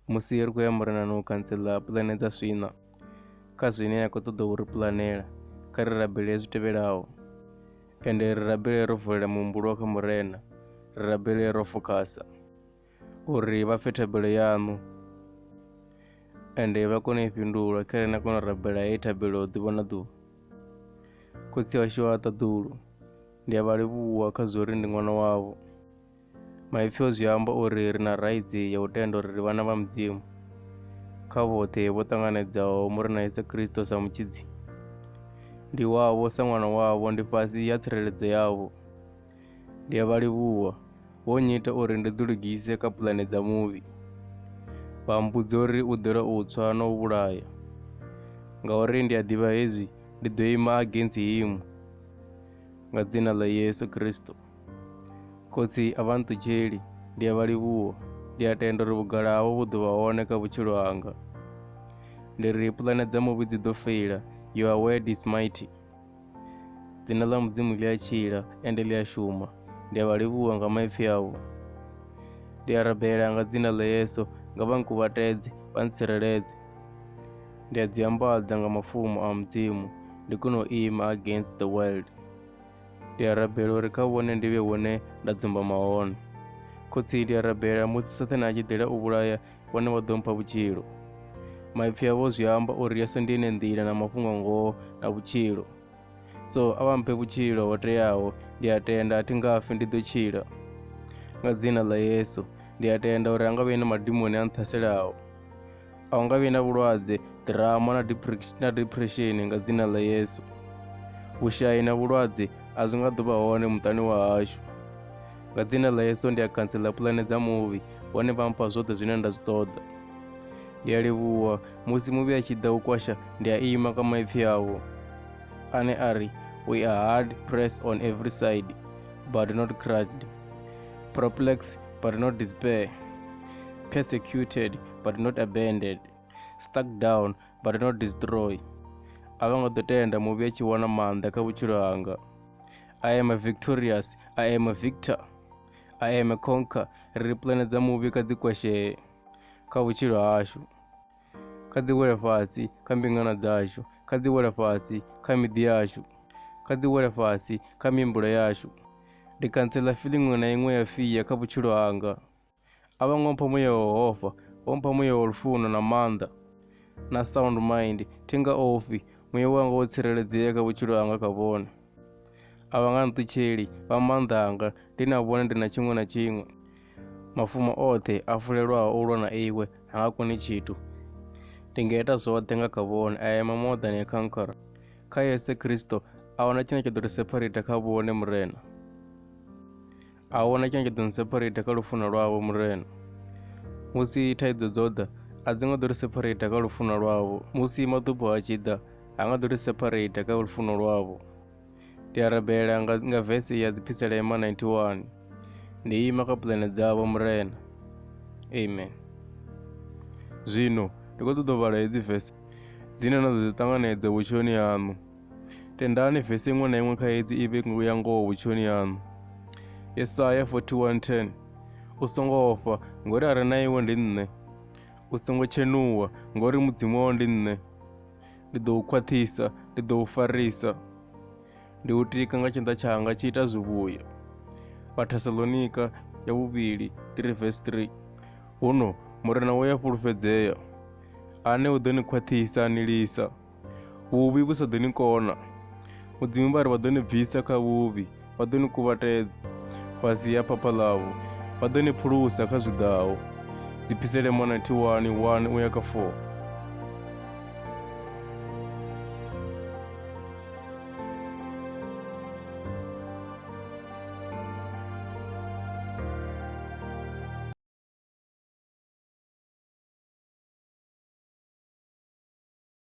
musi ri khou ya murena no cancela puḽane dza swina kha zwine ya khou ṱoḓa uri puḽanela kha ri rabele zwi tevhelaho, ende ri rabele ro vulela muhumbulo kha murena, ri rabele ro fokhasa uri vha pfhe thabelo yaṋu ende vha kone u i fhindula kha ri na kona u rabela heyi thabelo ḓuvha na ḓuvha. Khotsi washu wa ṱaḓulu, ndi a vha livhuwa kha zwo ri ndi ṅwana wavho. Maipfhi o zwi amba uri ri na raidzi ya u tenda uri ri vhana vha mudzimu kha vhoṱhe vho ṱanganedzaho murena Yesu Kristo sa mutshidzi. Ndi wavho sa ṅwana wavho, ndi fhasi ya tsireledzo yavho. Ndi a vha livhuwa, vho nnyita uri ndi ḓilugise kha puḽane dza muvhi. Vha mbudza uri u ḓela u tswa na u vhulaya, ngauri ndi a ḓivha hezwi ndi ḓo ima against him nga dzina ḽa Yesu Kristo. Khotsi a vha nṱutsheli, ndi a vha livhuwa, ndi a tenda uri vhugala havho vhu ḓo vha hone kha vhutshilo hanga. Ndi ri puḽane dza muvhi dzi ḓo feila, your word is mighty. Dzina ḽa mudzimu ḽi a tshila ende ḽi a shuma. Ndi a vha livhuwa nga maipfhi avho. Ndi a rabela nga dzina ḽa Yesu nga vha nkuvhatedze, vha ntsireledze. Ndi a dzi ambadza nga mafumo a mudzimu, ndi kone u ima against the world. Ndi a rabela uri kha vhone ndi vhe hune nda dzumbama hone. Khotsi ndi a rabela musi Saṱhane a tshi ḓela u vhulaya, vhone vha ḓo mpha vhutshilo. Maipfhi avho zwi amba uri Yesu ndi ene nḓila na mafhungo a ngoho na vhutshilo. So a vha mphe vhutshilo ho teaho, ndi a tenda a thi ngafi ndi ḓo tshila nga dzina ḽa Yesu. Ndi a tenda uri a nga vhi na madimoni a nṱhaselaho, a hu nga vhi na vhulwadze, ḓirama na depression nga dzina ḽa Yesu. Vhushayi na vhulwadze a zwi nga ḓo vha hone muṱani wa hashu nga dzina ḽa Yesu. Ndi a cancela puḽane dza muvhi, vhone vha mpha zwoṱhe zwine nda zwi ṱoḓa. Ndi a livhuwa musi muvhi a tshi ḓa u kwasha, ndi a ima kha maipfhi avho ane a ri, we are hard pressed on every side but not crushed, perplexed but not despair, persecuted but not abandoned, stuck down but not destroyed. A vha nga ḓo tenda muvhi a tshi wana maanḓa kha vhutshilo hanga. I am a victorious, I am a victor, I am a conqueror. Ri puḽane dza muvhi kha dzi kwashee kha vhutshilo hashu, kha dzi wele fhasi kha mbingano dzashu, kha dzi wele fhasi kha miḓi yashu, kha dzi wele fhasi kha mihumbulo yashu. Ndi cancela feeling iṅwe na iṅwe ya fear kha vhutshilo hanga. A vha ngo mpha muya wa u ofha, vho mpha muya wa lufuno na maanḓa na sound mind. Thi nga ofhi, muya wanga wo tsireledzea kha vhutshilo hanga kha vhone. A vha nga nṱutsheli, vha maanḓa anga, ndi na vhone ndi na tshiṅwe na tshiṅwe. Mafumo oṱhe a fulelwaho u lwa na iwe ha nga koni tshithu. Ndi nga ita zwoṱhe nga kha vhone. I am more than a conqueror. Kha Yesu Kristo a hu na tshine tsha ḓo ri separate kha vhone murena. A hu na tshine tsha ḓo ni separate kha lufuno lwavho murena. Musi thaidzo dzo ḓa, a dzi nga ḓo ri separate kha lufuno lwavho. Musi maḓuvha a tshi ḓa, a nga ḓo ri separate kha lufuno lwavho. Ndi a rabela nga vesi ya Psalm 91. Ndi ima kha puḽane dzavho murena. Amen. Zwino ndi khou ṱoḓa u vhala hedzi vesi dzine na ḓo dzi ṱanganedza vhutshiloni haṋu. Tendani vesi iṅwe na iṅwe kha hedzi i vhe ya ngoho vhutshiloni haṋu. Yesaya 41:10. U songo ofha ngori a re na iwe ndi nṋe. U songo tshenuwa ngori mudzimu wawe ndi nṋe. Ndi ḓo u khwaṱhisa, ndi ḓo u farisa, ndi u tika nga tshanḓa tshanga tshi ita zwivhuya. Vhathesalonika ya vhuvhili 3:3. Huno murena wo ya fulufhedzea, ane u ḓo ni khwaṱhisa a ni lisa, vhuvhi vhu sa ḓo ni kona. Mudzimu vha ri vha ḓo ni bvisa kha vhuvhi, vha ḓo ni kuvhatedza fhasi ya phapha ḽavho, vha ḓo ni phulusa kha zwiḓaho. Psalm 91:1 uya kha 4.